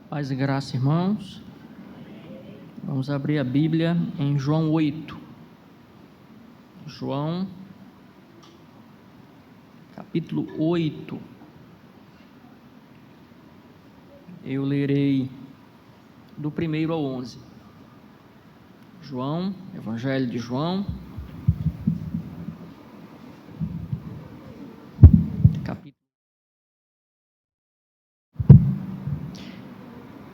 Paz e graça, irmãos. Vamos abrir a Bíblia em João 8. João, capítulo 8. Eu lerei do 1º ao 11. João, Evangelho de João, capítulo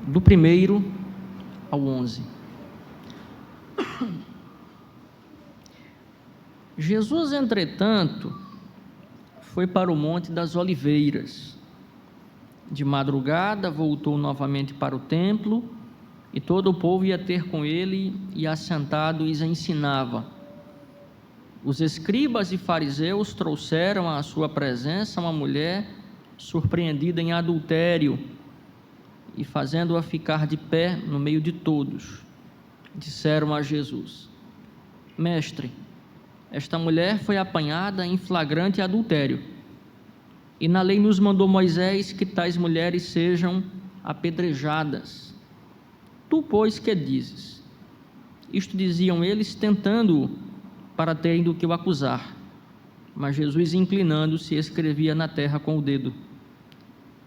do 1º ao 11. Jesus, entretanto, foi para o Monte das Oliveiras. De madrugada, voltou novamente para o templo, e todo o povo ia ter com ele, e assentado os ensinava. Os escribas e fariseus trouxeram à sua presença uma mulher surpreendida em adultério, e fazendo-a ficar de pé no meio de todos, disseram a Jesus: Mestre, esta mulher foi apanhada em flagrante adultério, e na lei nos mandou Moisés que tais mulheres sejam apedrejadas. Tu, pois, que dizes? Isto diziam eles, tentando-o, para terem do que o acusar. Mas Jesus, inclinando-se, escrevia na terra com o dedo.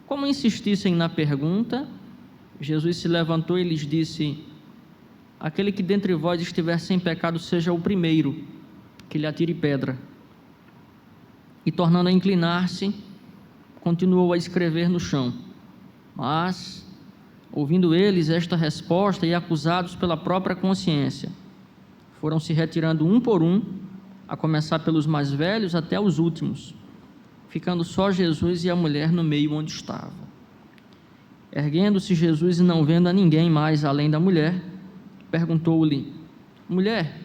Como insistissem na pergunta, Jesus se levantou e lhes disse: Aquele que dentre vós estiver sem pecado, seja o primeiro que lhe atire pedra. E, tornando a inclinar-se, continuou a escrever no chão. Mas, ouvindo eles esta resposta e acusados pela própria consciência, foram se retirando um por um, a começar pelos mais velhos até os últimos, ficando só Jesus e a mulher no meio onde estava. Erguendo-se Jesus e não vendo a ninguém mais além da mulher, perguntou-lhe: Mulher,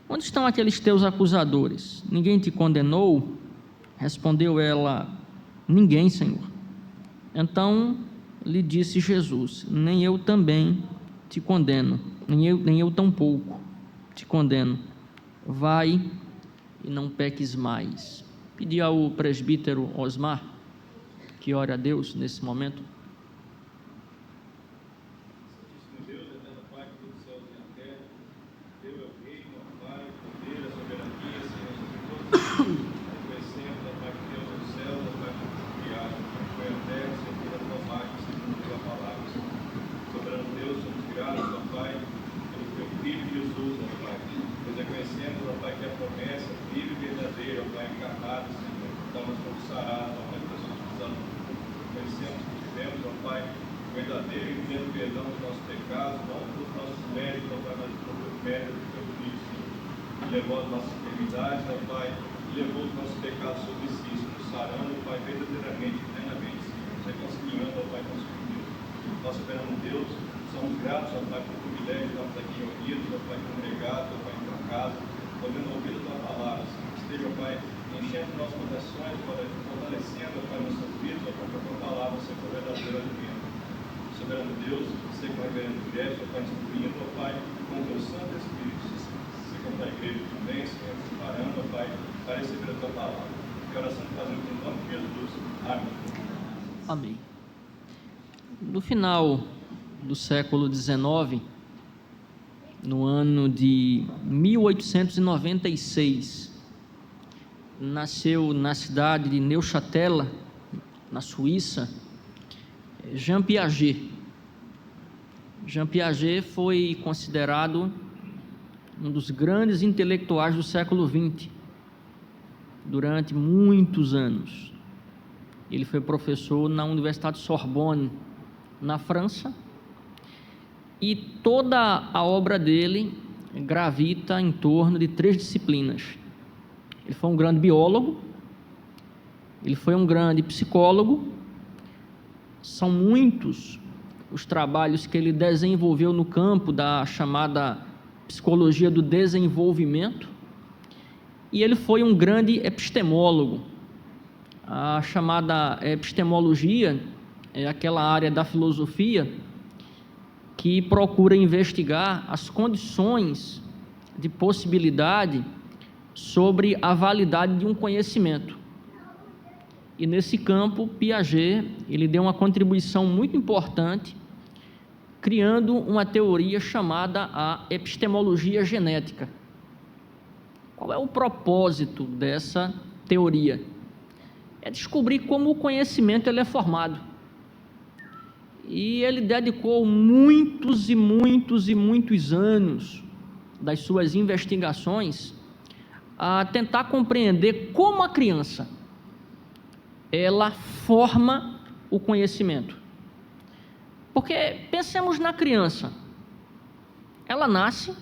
onde estão aqueles teus acusadores? Ninguém te condenou? Respondeu ela: Ninguém, Senhor. Então lhe disse Jesus: Nem eu também te condeno, nem eu tampouco te condeno. Vai e não peques mais. Pedi ao presbítero Osmar que ore a Deus nesse momento. Levou as nossas enfermidades, ó Pai, e levou os nossos pecados sobre si, nos sarando, ó Pai, verdadeiramente, plenamente, Senhor, reconciliando, ó Pai, com o Deus. Nós, soberano Deus, somos gratos, ó Pai, por privilégio de estarmos aqui reunidos, ó Pai, congregados, ó Pai, em tua casa, podendo ouvir a tua palavra, Senhor. Esteja, ó Pai, enchendo nossos corações, fortalecendo, ó Pai, nossas vidas, ó Pai, para a tua palavra ser o verdadeiro alimento. Soberano Deus, sei que o reverendo Guilherme, ó Pai, instruindo, ó Pai, com o teu Santo Espírito, da igreja também, Senhor, preparando, ó Pai, para receber a tua palavra. Que oração fazemos em nome de Jesus. Amém. Amém. No final do século XIX, no ano de 1896, nasceu na cidade de Neuchâtel, na Suíça, Jean Piaget. Jean Piaget foi considerado um dos grandes intelectuais do século XX, durante muitos anos. Ele foi professor na Universidade Sorbonne, na França, e toda a obra dele gravita em torno de 3 disciplinas. Ele foi um grande biólogo, ele foi um grande psicólogo. São muitos os trabalhos que ele desenvolveu no campo da chamada psicologia do desenvolvimento, e ele foi um grande epistemólogo. A chamada epistemologia é aquela área da filosofia que procura investigar as condições de possibilidade sobre a validade de um conhecimento. E nesse campo, Piaget, ele deu uma contribuição muito importante criando uma teoria chamada a epistemologia genética. Qual é o propósito dessa teoria? É descobrir como o conhecimento ele é formado. E ele dedicou muitos e muitos e muitos anos das suas investigações a tentar compreender como a criança ela forma o conhecimento. Porque pensemos na criança, ela nasce,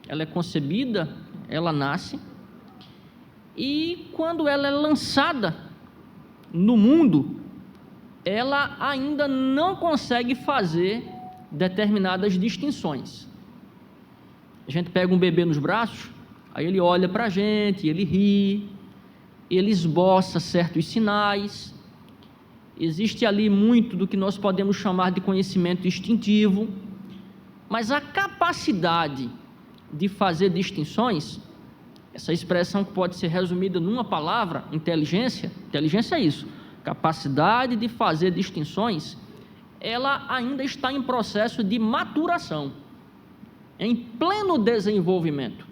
ela é concebida, ela nasce, e quando ela é lançada no mundo, ela ainda não consegue fazer determinadas distinções. A gente pega um bebê nos braços, aí ele olha para a gente, ele ri, ele esboça certos sinais. Existe ali muito do que nós podemos chamar de conhecimento instintivo, mas a capacidade de fazer distinções, essa expressão que pode ser resumida numa palavra, inteligência é isso, capacidade de fazer distinções, ela ainda está em processo de maturação, em pleno desenvolvimento.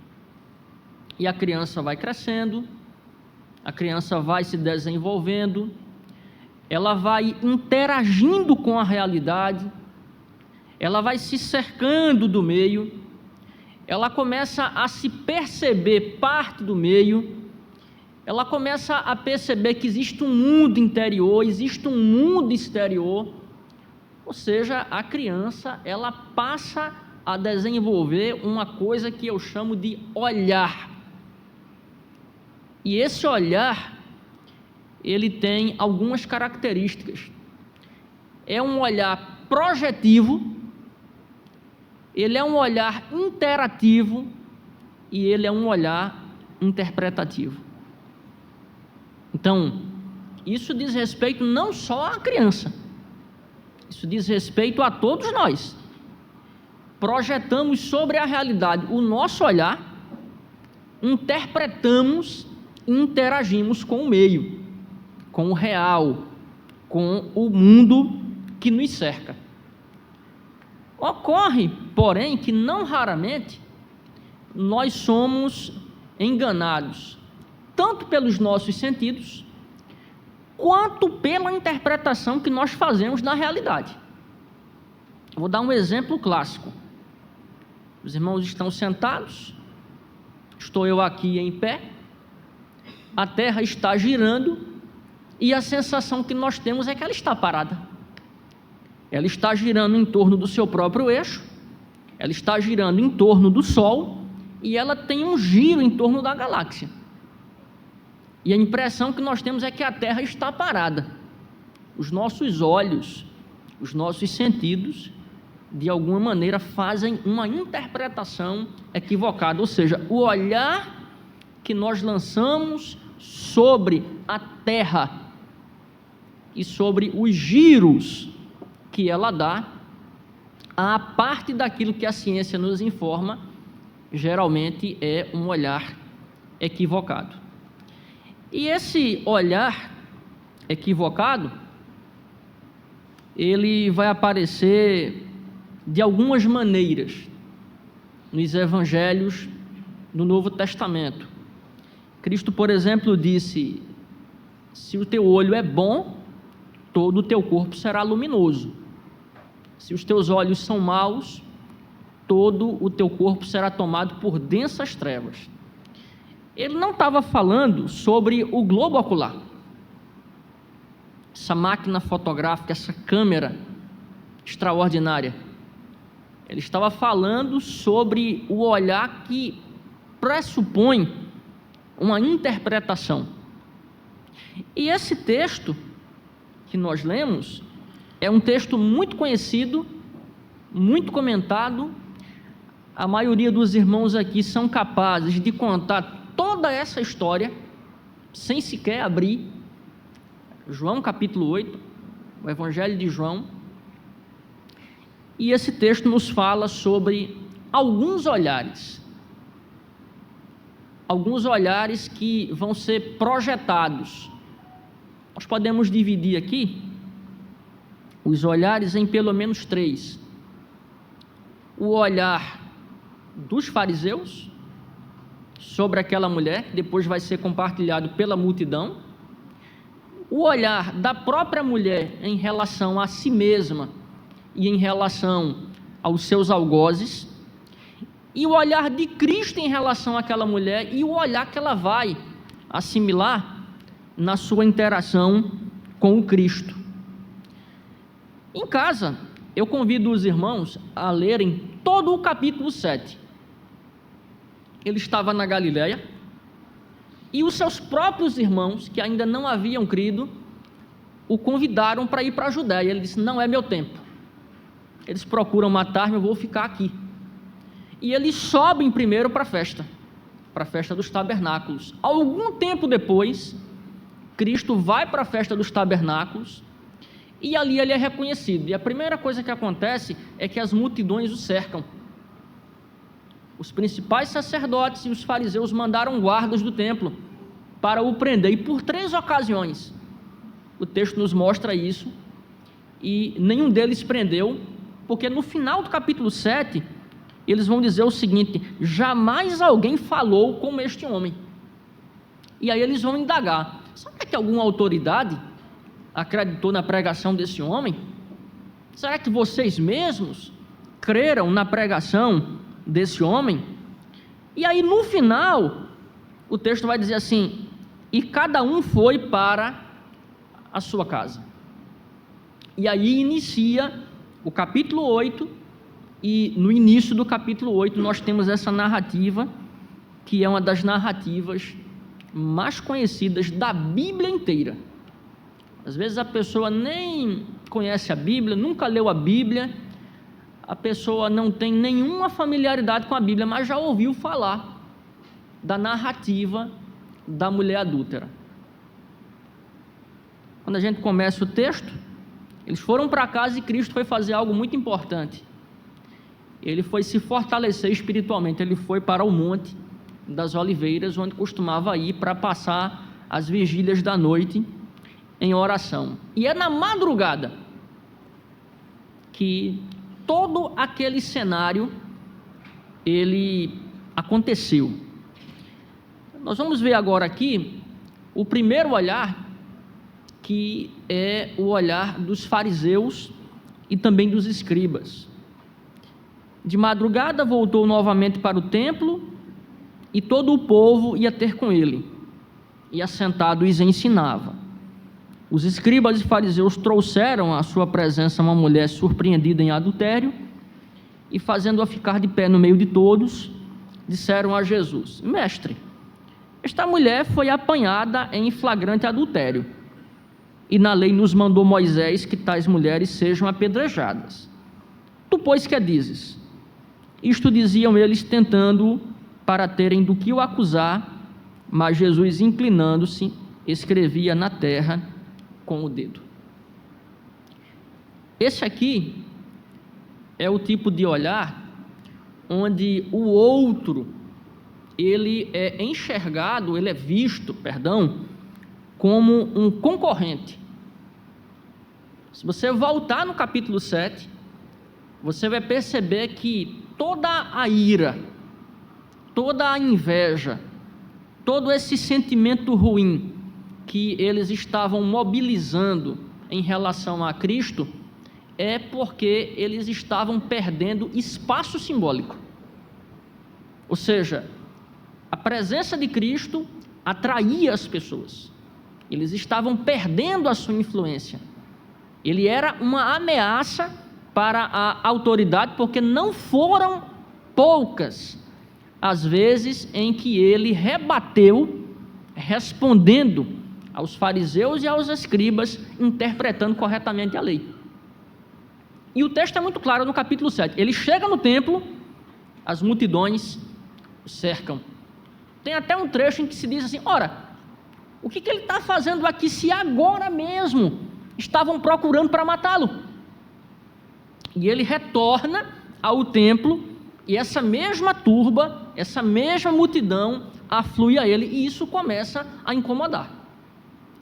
E a criança vai crescendo, a criança vai se desenvolvendo, ela vai interagindo com a realidade, ela vai se cercando do meio, ela começa a se perceber parte do meio, ela começa a perceber que existe um mundo interior, existe um mundo exterior, ou seja, a criança, ela passa a desenvolver uma coisa que eu chamo de olhar. E esse olhar, ele tem algumas características. É um olhar projetivo, ele é um olhar interativo e ele é um olhar interpretativo. Então, isso diz respeito não só à criança, isso diz respeito a todos nós. Projetamos sobre a realidade o nosso olhar, interpretamos e interagimos com o meio, com o real, com o mundo que nos cerca. Ocorre, porém, que não raramente nós somos enganados, tanto pelos nossos sentidos, quanto pela interpretação que nós fazemos da realidade. Vou dar um exemplo clássico. Os irmãos estão sentados, estou eu aqui em pé, a terra está girando e a sensação que nós temos é que ela está parada. Ela está girando em torno do seu próprio eixo, ela está girando em torno do Sol e ela tem um giro em torno da galáxia. E a impressão que nós temos é que a Terra está parada. Os nossos olhos, os nossos sentidos, de alguma maneira fazem uma interpretação equivocada, ou seja, o olhar que nós lançamos sobre a Terra e sobre os giros que ela dá, a parte daquilo que a ciência nos informa, geralmente é um olhar equivocado. E esse olhar equivocado, ele vai aparecer de algumas maneiras nos evangelhos do Novo Testamento. Cristo, por exemplo, disse: se o teu olho é bom, todo o teu corpo será luminoso. Se os teus olhos são maus, todo o teu corpo será tomado por densas trevas. Ele não estava falando sobre o globo ocular, essa máquina fotográfica, essa câmera extraordinária. Ele estava falando sobre o olhar que pressupõe uma interpretação. E esse texto que nós lemos é um texto muito conhecido, muito comentado. A maioria dos irmãos aqui são capazes de contar toda essa história sem sequer abrir João capítulo 8, o Evangelho de João. E esse texto nos fala sobre alguns olhares que vão ser projetados. Nós podemos dividir aqui os olhares em pelo menos 3. o olhar dos fariseus sobre aquela mulher, que depois vai ser compartilhado pela multidão, o olhar da própria mulher em relação a si mesma e em relação aos seus algozes, e o olhar de Cristo em relação àquela mulher e o olhar que ela vai assimilar na sua interação com o Cristo. Em casa, eu convido os irmãos a lerem todo o capítulo 7. Ele estava na Galileia, e os seus próprios irmãos, que ainda não haviam crido, o convidaram para ir para a Judéia. Ele disse: não é meu tempo, eles procuram matar-me, eu vou ficar aqui. E eles sobem primeiro para a festa dos tabernáculos. Algum tempo depois, Cristo vai para a festa dos tabernáculos, e ali ele é reconhecido, e a primeira coisa que acontece é que as multidões o cercam. Os principais sacerdotes e os fariseus mandaram guardas do templo para o prender, e por 3 ocasiões, o texto nos mostra isso, e nenhum deles prendeu, porque no final do capítulo 7, eles vão dizer o seguinte: jamais alguém falou como este homem. E aí eles vão indagar: será que alguma autoridade acreditou na pregação desse homem? Será que vocês mesmos creram na pregação desse homem? E aí no final, o texto vai dizer assim: e cada um foi para a sua casa. E aí inicia o capítulo 8, e no início do capítulo 8 nós temos essa narrativa, que é uma das narrativas mais conhecidas da Bíblia inteira. Às vezes a pessoa nem conhece a Bíblia, nunca leu a Bíblia, a pessoa não tem nenhuma familiaridade com a Bíblia, mas já ouviu falar da narrativa da mulher adúltera. Quando a gente começa o texto, eles foram para casa e Cristo foi fazer algo muito importante. Ele foi se fortalecer espiritualmente, ele foi para o Monte das Oliveiras, onde costumava ir para passar as vigílias da noite em oração. E é na madrugada que todo aquele cenário ele aconteceu. Nós vamos ver agora aqui o primeiro olhar, que é o olhar dos fariseus e também dos escribas. De madrugada voltou novamente para o templo, e todo o povo ia ter com ele, e assentado os ensinava. Os escribas e fariseus trouxeram à sua presença uma mulher surpreendida em adultério, e fazendo-a ficar de pé no meio de todos, disseram a Jesus: Mestre, esta mulher foi apanhada em flagrante adultério, e na lei nos mandou Moisés que tais mulheres sejam apedrejadas. Tu, pois, que dizes? Isto diziam eles, tentando para terem do que o acusar, mas Jesus, inclinando-se, escrevia na terra com o dedo. Esse aqui é o tipo de olhar onde o outro, ele é enxergado, ele é visto, como um concorrente. Se você voltar no capítulo 7, você vai perceber que toda a ira, toda a inveja, todo esse sentimento ruim que eles estavam mobilizando em relação a Cristo, é porque eles estavam perdendo espaço simbólico. Ou seja, a presença de Cristo atraía as pessoas, eles estavam perdendo a sua influência. Ele era uma ameaça para a autoridade, porque não foram poucas as vezes em que ele rebateu, respondendo aos fariseus e aos escribas, interpretando corretamente a lei. E o texto é muito claro no capítulo 7. Ele chega no templo, as multidões o cercam. Tem até um trecho em que se diz assim: ora, o que ele está fazendo aqui, se agora mesmo estavam procurando para matá-lo? E ele retorna ao templo, e essa mesma turba, essa mesma multidão aflui a ele, e isso começa a incomodar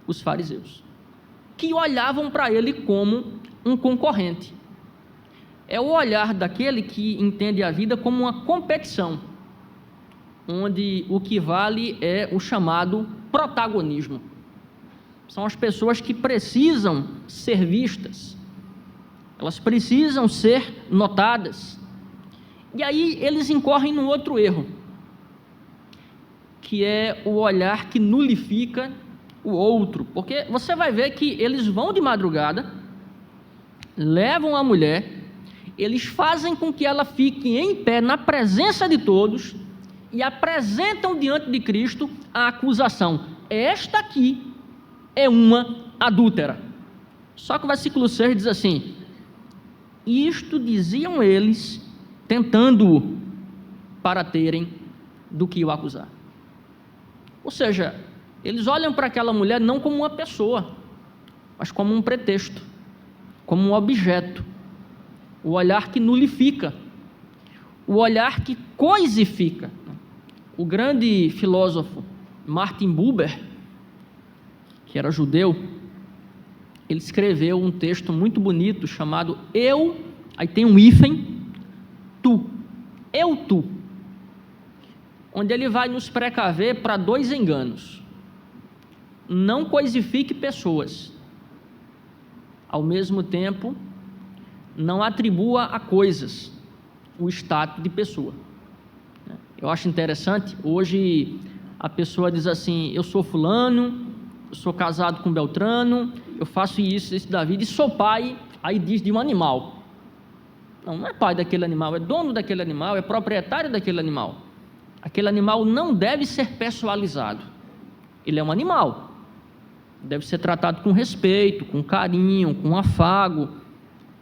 os fariseus, que olhavam para ele como um concorrente. é o olhar daquele que entende a vida como uma competição, onde o que vale é o chamado protagonismo. São as pessoas que precisam ser vistas, elas precisam ser notadas. E aí eles incorrem num outro erro, que é o olhar que nulifica o outro, porque você vai ver que eles vão de madrugada, levam a mulher, eles fazem com que ela fique em pé na presença de todos e apresentam diante de Cristo a acusação: esta aqui é uma adúltera. Só que o versículo 6 diz assim: isto diziam eles, tentando-o para terem do que o acusar. Ou seja, eles olham para aquela mulher não como uma pessoa, mas como um pretexto, como um objeto. O olhar que nulifica, o olhar que coisifica. O grande filósofo Martin Buber, que era judeu, ele escreveu um texto muito bonito chamado Eu, aí tem um hífen, tu, eu, tu, onde ele vai nos precaver para 2 enganos: não coisifique pessoas, ao mesmo tempo não atribua a coisas o status de pessoa. Eu acho interessante, hoje a pessoa diz assim: eu sou fulano, eu sou casado com Beltrano, eu faço isso da vida e sou pai, aí diz de um animal. Não é pai daquele animal, é dono daquele animal, é proprietário daquele animal. Aquele animal não deve ser pessoalizado, ele é um animal, deve ser tratado com respeito, com carinho, com afago.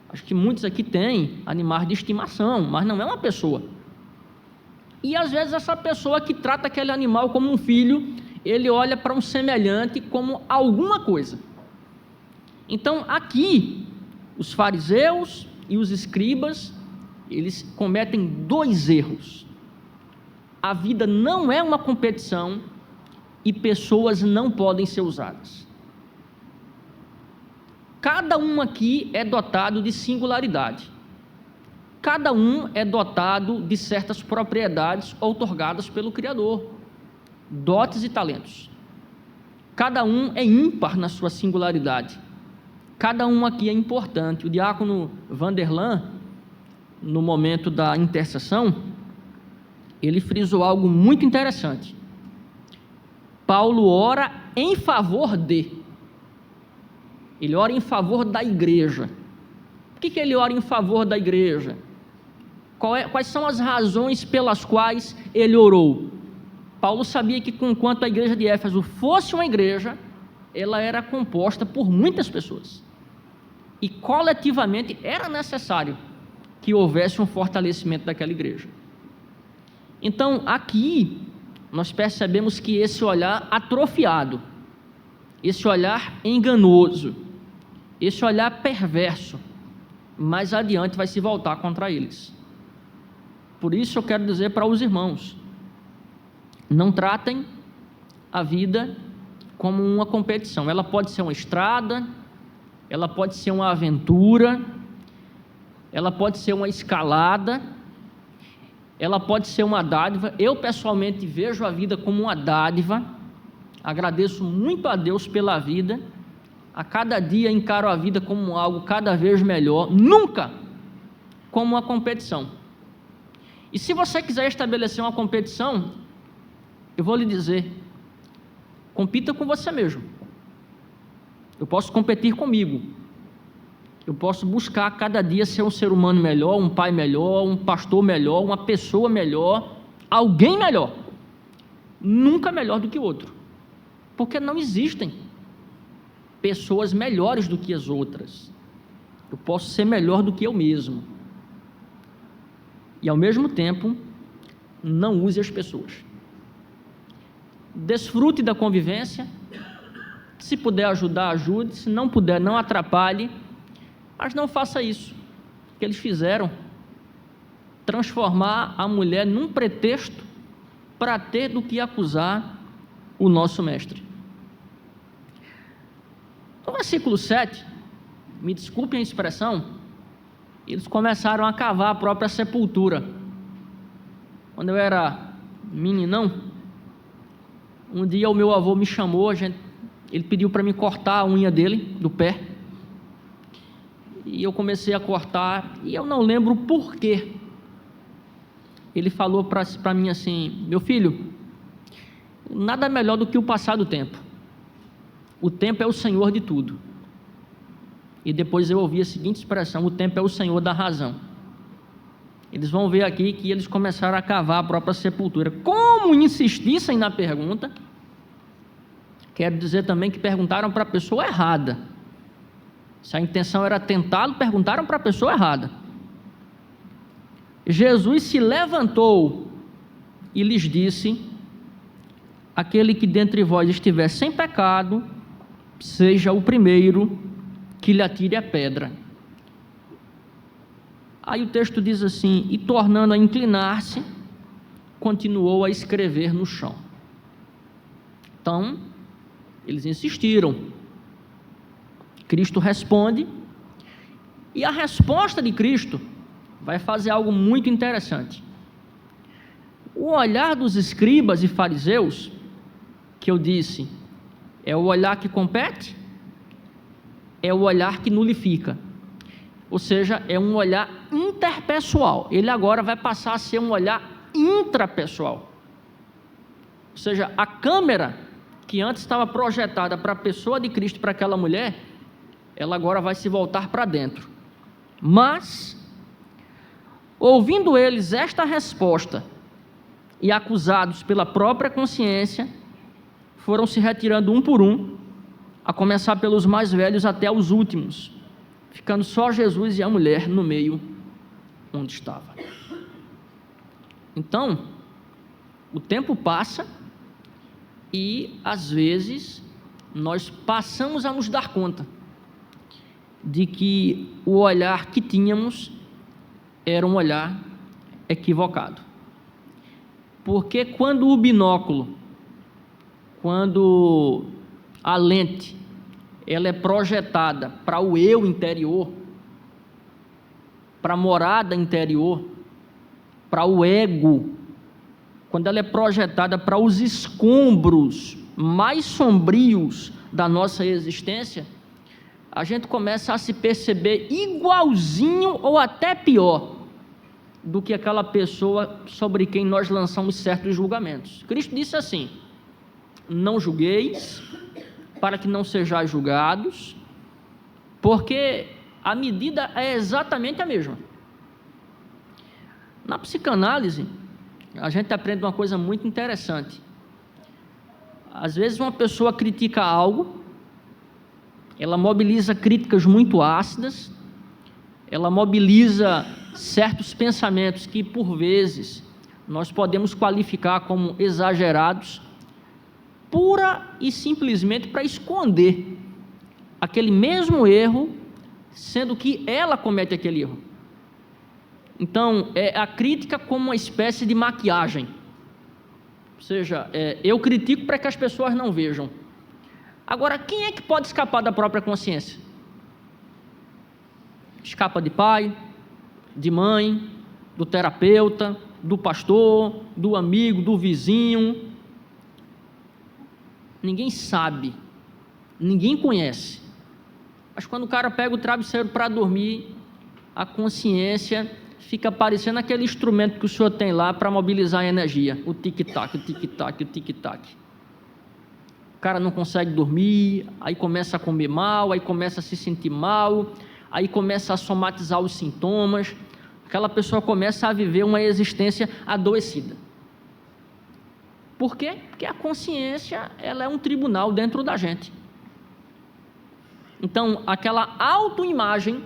Acho que muitos aqui têm animais de estimação, mas não é uma pessoa. E às vezes essa pessoa que trata aquele animal como um filho, ele olha para um semelhante como alguma coisa. Então aqui, os fariseus e os escribas, eles cometem 2 erros. A vida não é uma competição e pessoas não podem ser usadas. Cada um aqui é dotado de singularidade. Cada um é dotado de certas propriedades outorgadas pelo Criador, dotes e talentos. Cada um é ímpar na sua singularidade. Cada um aqui é importante. O diácono Vanderlan, no momento da intercessão, ele frisou algo muito interessante. Paulo ora em favor de. Ele ora em favor da igreja. Por que ele ora em favor da igreja? Quais são as razões pelas quais ele orou? Paulo sabia que, enquanto a igreja de Éfeso fosse uma igreja, ela era composta por muitas pessoas. E coletivamente era necessário que houvesse um fortalecimento daquela igreja. Então, aqui, nós percebemos que esse olhar atrofiado, esse olhar enganoso, esse olhar perverso, mais adiante vai se voltar contra eles. Por isso eu quero dizer para os irmãos: não tratem a vida como uma competição. Ela pode ser uma estrada, ela pode ser uma aventura, ela pode ser uma escalada, ela pode ser uma dádiva. Eu pessoalmente vejo a vida como uma dádiva, agradeço muito a Deus pela vida, a cada dia encaro a vida como algo cada vez melhor, nunca como uma competição. E se você quiser estabelecer uma competição, eu vou lhe dizer: compita com você mesmo. Eu posso competir comigo, eu posso buscar cada dia ser um ser humano melhor, um pai melhor, um pastor melhor, uma pessoa melhor, alguém melhor, nunca melhor do que o outro, porque não existem pessoas melhores do que as outras. Eu posso ser melhor do que eu mesmo, e ao mesmo tempo não use as pessoas. Desfrute da convivência, se puder ajudar, ajude, se não puder, não atrapalhe, mas não faça isso que eles fizeram, transformar a mulher num pretexto para ter do que acusar o nosso mestre. No versículo 7, me desculpem a expressão, eles começaram a cavar a própria sepultura. Quando eu era meninão, um dia o meu avô me chamou, ele pediu para mim cortar a unha dele, do pé, e eu comecei a cortar, e eu não lembro o porquê. Ele falou para mim assim: meu filho, nada melhor do que o passar do tempo. O tempo é o senhor de tudo. E depois eu ouvi a seguinte expressão: o tempo é o senhor da razão. Eles vão ver aqui que eles começaram a cavar a própria sepultura. Como insistissem na pergunta, quero dizer também que perguntaram para a pessoa errada. Se a intenção era tentá-lo, perguntaram para a pessoa errada. Jesus se levantou e lhes disse: aquele que dentre vós estiver sem pecado, seja o primeiro que lhe atire a pedra. Aí o texto diz assim: e tornando a inclinar-se, continuou a escrever no chão. Então, eles insistiram. Cristo responde, e a resposta de Cristo vai fazer algo muito interessante. O olhar dos escribas e fariseus, que eu disse, é o olhar que compete, é o olhar que nulifica, ou seja, é um olhar interpessoal. Ele agora vai passar a ser um olhar intrapessoal, ou seja, a câmera que antes estava projetada para a pessoa de Cristo, para aquela mulher, ela agora vai se voltar para dentro. Mas, ouvindo eles esta resposta e acusados pela própria consciência, foram se retirando um por um, a começar pelos mais velhos até os últimos, ficando só Jesus e a mulher no meio onde estava. Então, o tempo passa e, às vezes, nós passamos a nos dar conta de que o olhar que tínhamos era um olhar equivocado. Porque quando o binóculo, quando a lente, ela é projetada para o eu interior, para a morada interior, para o ego, quando ela é projetada para os escombros mais sombrios da nossa existência, a gente começa a se perceber igualzinho ou até pior do que aquela pessoa sobre quem nós lançamos certos julgamentos. Cristo disse assim: não julgueis, para que não sejais julgados, porque a medida é exatamente a mesma. Na psicanálise, a gente aprende uma coisa muito interessante. Às vezes uma pessoa critica algo, ela mobiliza críticas muito ácidas, ela mobiliza certos pensamentos que, por vezes, nós podemos qualificar como exagerados, pura e simplesmente para esconder aquele mesmo erro, sendo que ela comete aquele erro. Então, é a crítica como uma espécie de maquiagem, ou seja, eu critico para que as pessoas não vejam. Agora, quem é que pode escapar da própria consciência? Escapa de pai, de mãe, do terapeuta, do pastor, do amigo, do vizinho. Ninguém sabe, ninguém conhece. Mas quando o cara pega o travesseiro para dormir, a consciência fica parecendo aquele instrumento que o senhor tem lá para mobilizar a energia, o tic-tac, o tic-tac, o tic-tac. O cara não consegue dormir, aí começa a comer mal, aí começa a se sentir mal, aí começa a somatizar os sintomas, aquela pessoa começa a viver uma existência adoecida. Por quê? Porque a consciência, ela é um tribunal dentro da gente. Então, aquela autoimagem,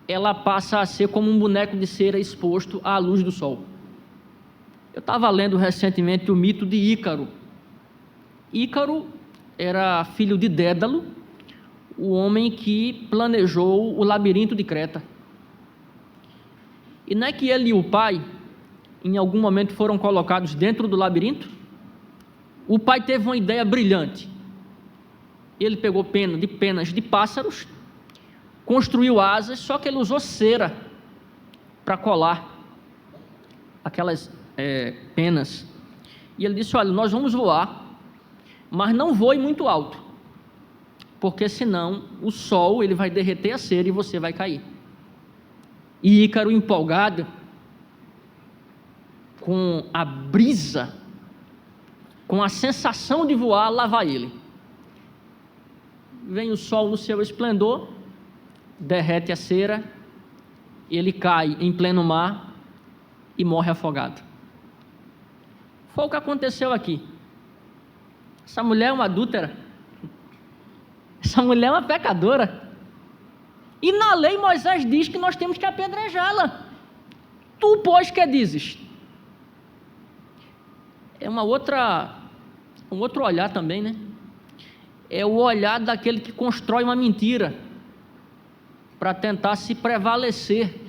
ela passa a ser como um boneco de cera exposto à luz do sol. Eu estava lendo recentemente o mito de Ícaro. Ícaro era filho de Dédalo, o homem que planejou o labirinto de Creta. E não é que ele e o pai, em algum momento, foram colocados dentro do labirinto? O pai teve uma ideia brilhante. Ele pegou penas de pássaros, construiu asas, só que ele usou cera para colar aquelas penas. E ele disse: olha, nós vamos voar, mas não voe muito alto, porque senão o sol ele vai derreter a cera e você vai cair. E Ícaro, empolgado com a brisa, com a sensação de voar, lá vai ele. Vem o sol no seu esplendor, derrete a cera, ele cai em pleno mar e morre afogado. Foi o que aconteceu aqui. Essa mulher é uma adúltera, essa mulher é uma pecadora, e na lei Moisés diz que nós temos que apedrejá-la. Tu, pois, que dizes? É um outro olhar também, né? É o olhar daquele que constrói uma mentira para tentar se prevalecer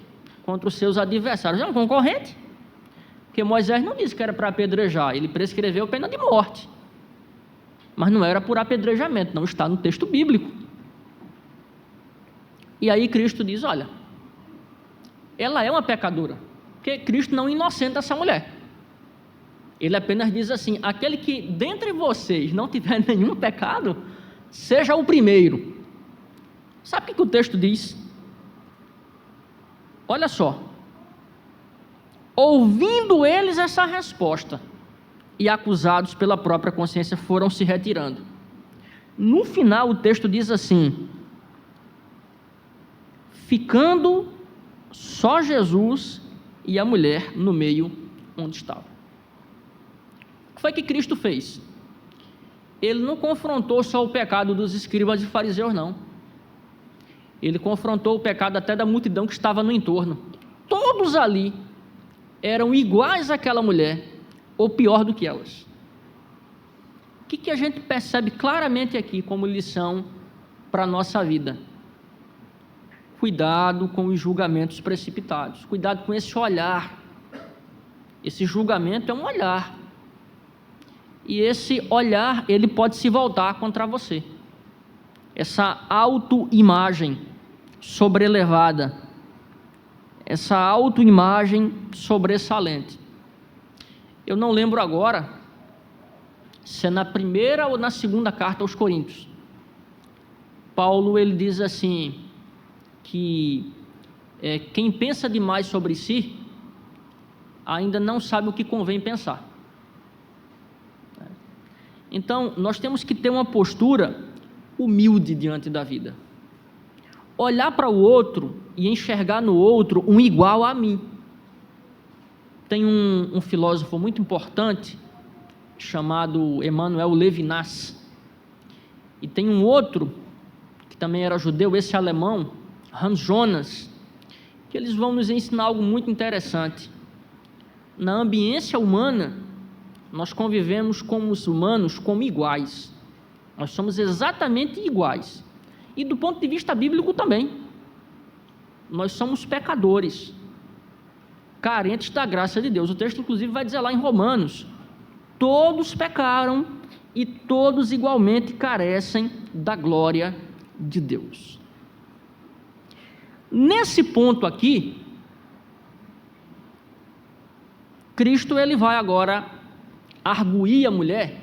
contra os seus adversários. É um concorrente, porque Moisés não disse que era para apedrejar, ele prescreveu pena de morte, mas não era por apedrejamento, não está no texto bíblico. E aí Cristo diz: olha, ela é uma pecadora, porque Cristo não inocenta essa mulher. Ele apenas diz assim: aquele que dentre vocês não tiver nenhum pecado, seja o primeiro. Sabe o que o texto diz? Olha só: ouvindo eles essa resposta, e acusados pela própria consciência, foram se retirando. No final o texto diz assim: ficando só Jesus e a mulher no meio onde estava. O que foi que Cristo fez? Ele não confrontou só o pecado dos escribas e fariseus, não. Ele confrontou o pecado até da multidão que estava no entorno. Todos ali eram iguais àquela mulher, ou pior do que elas. O que a gente percebe claramente aqui como lição para a nossa vida? Cuidado com os julgamentos precipitados, cuidado com esse olhar. Esse julgamento é um olhar, e esse olhar ele pode se voltar contra você. Essa autoimagem sobrelevada, essa autoimagem sobressalente. Eu não lembro agora se é na primeira ou na segunda carta aos Coríntios. Paulo ele diz assim, que quem pensa demais sobre si ainda não sabe o que convém pensar. Então nós temos que ter uma postura humilde diante da vida, olhar para o outro e enxergar no outro um igual a mim. Tem um filósofo muito importante chamado Emmanuel Levinas, e tem um outro que também era judeu, esse alemão, Hans Jonas, que eles vão nos ensinar algo muito interessante. Na ambiência humana, nós convivemos com os humanos como iguais, nós somos exatamente iguais, e do ponto de vista bíblico também, nós somos pecadores, carentes da graça de Deus. O texto inclusive vai dizer lá em Romanos: todos pecaram e todos igualmente carecem da glória de Deus. Nesse ponto aqui, Cristo ele vai agora arguir a mulher,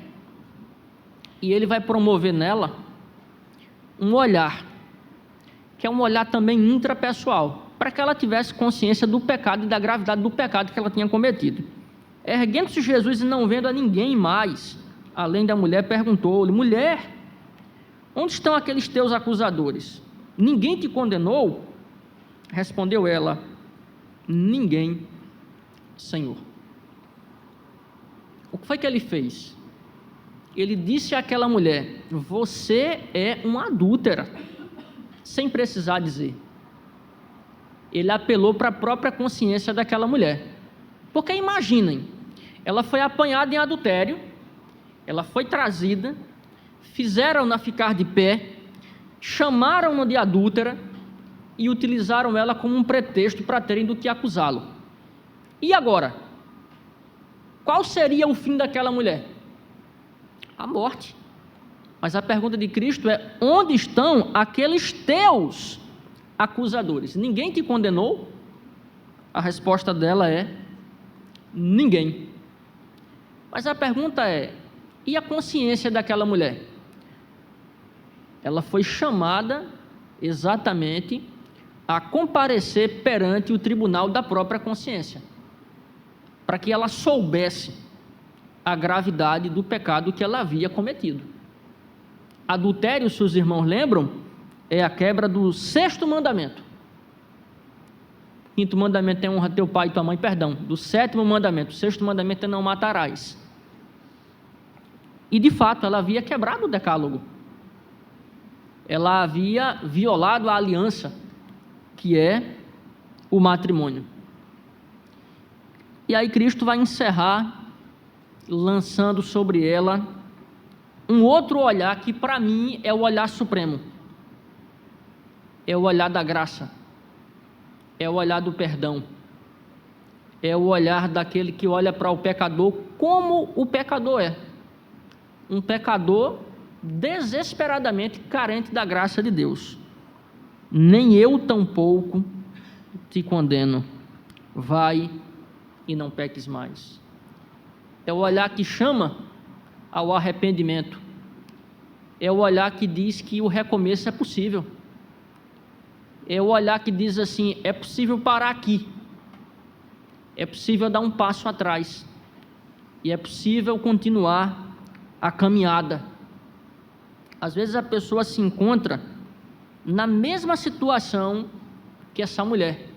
e ele vai promover nela um olhar, que é um olhar também intrapessoal, para que ela tivesse consciência do pecado e da gravidade do pecado que ela tinha cometido. Erguendo-se Jesus e não vendo a ninguém mais, além da mulher, perguntou-lhe: mulher, onde estão aqueles teus acusadores? Ninguém te condenou? Respondeu ela: ninguém, Senhor. O que foi que ele fez? Ele disse àquela mulher: você é uma adúltera, sem precisar dizer. Ele apelou para a própria consciência daquela mulher. Porque imaginem, ela foi apanhada em adultério, ela foi trazida, fizeram-na ficar de pé, chamaram-na de adúltera e utilizaram ela como um pretexto para terem do que acusá-lo. E agora? Qual seria o fim daquela mulher? A morte. Mas a pergunta de Cristo é: onde estão aqueles teus acusadores? Ninguém te condenou? A resposta dela é: ninguém. Mas a pergunta é: e a consciência daquela mulher? Ela foi chamada exatamente a comparecer perante o tribunal da própria consciência, para que ela soubesse a gravidade do pecado que ela havia cometido. Adultério, se os irmãos lembram, é a quebra do 6º mandamento. O 5º mandamento é honra teu pai e tua mãe, perdão. Do 7º mandamento, o 6º mandamento é não matarás. E de fato ela havia quebrado o decálogo. Ela havia violado a aliança, que é o matrimônio. E aí Cristo vai encerrar lançando sobre ela um outro olhar que para mim é o olhar supremo. É o olhar da graça. É o olhar do perdão. É o olhar daquele que olha para o pecador como o pecador é. Um pecador desesperadamente carente da graça de Deus. Nem eu tampouco te condeno. Vai e não peques mais. É o olhar que chama ao arrependimento. É o olhar que diz que o recomeço é possível. É o olhar que diz assim: é possível parar aqui. É possível dar um passo atrás. E é possível continuar a caminhada. Às vezes a pessoa se encontra na mesma situação que essa mulher,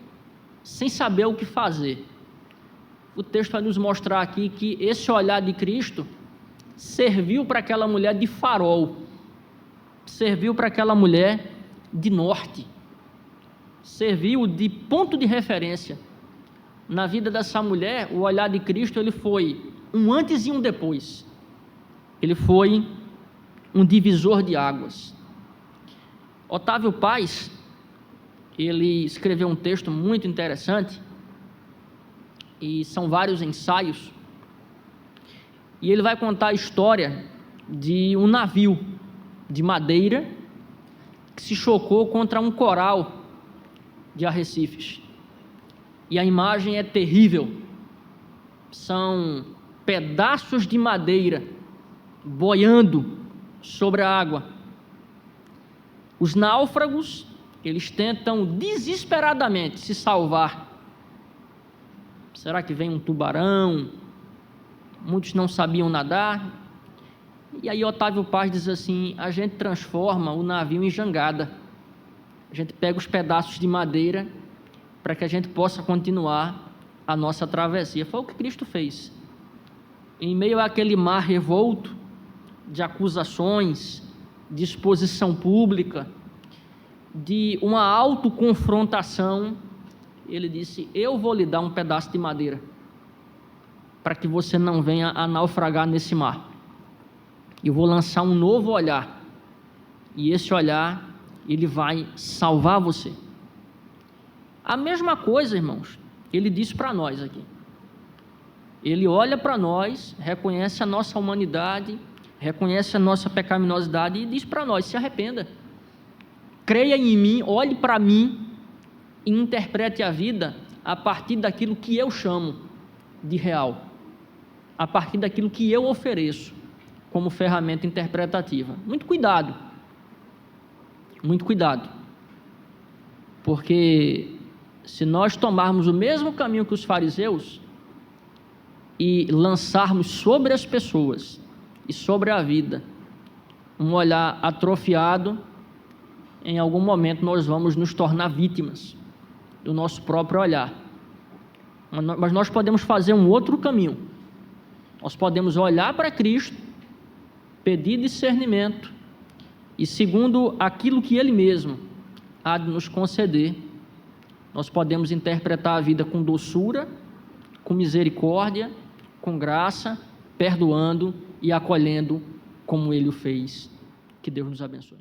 sem saber o que fazer. O texto vai nos mostrar aqui que esse olhar de Cristo serviu para aquela mulher de farol, serviu para aquela mulher de norte, serviu de ponto de referência. Na vida dessa mulher, o olhar de Cristo ele foi um antes e um depois. Ele foi um divisor de águas. Otávio Paz, ele escreveu um texto muito interessante, e são vários ensaios, e ele vai contar a história de um navio de madeira que se chocou contra um coral de arrecifes. E a imagem é terrível. São pedaços de madeira boiando sobre a água. Os náufragos, eles tentam desesperadamente se salvar. Será que vem um tubarão? Muitos não sabiam nadar. E aí Otávio Paz diz assim: a gente transforma o navio em jangada. A gente pega os pedaços de madeira para que a gente possa continuar a nossa travessia. Foi o que Cristo fez. Em meio àquele mar revolto de acusações, de exposição pública, de uma autoconfrontação, ele disse: eu vou lhe dar um pedaço de madeira para que você não venha a naufragar nesse mar. Eu vou lançar um novo olhar, e esse olhar ele vai salvar você. A mesma coisa, irmãos, ele disse para nós aqui. Ele olha para nós, reconhece a nossa humanidade, reconhece a nossa pecaminosidade e diz para nós: se arrependa, creia em mim, olhe para mim e interprete a vida a partir daquilo que eu chamo de real, a partir daquilo que eu ofereço como ferramenta interpretativa. Muito cuidado, porque se nós tomarmos o mesmo caminho que os fariseus e lançarmos sobre as pessoas e sobre a vida um olhar atrofiado, em algum momento nós vamos nos tornar vítimas do nosso próprio olhar. Mas nós podemos fazer um outro caminho. Nós podemos olhar para Cristo, pedir discernimento e, segundo aquilo que Ele mesmo há de nos conceder, nós podemos interpretar a vida com doçura, com misericórdia, com graça, perdoando e acolhendo como Ele o fez. Que Deus nos abençoe.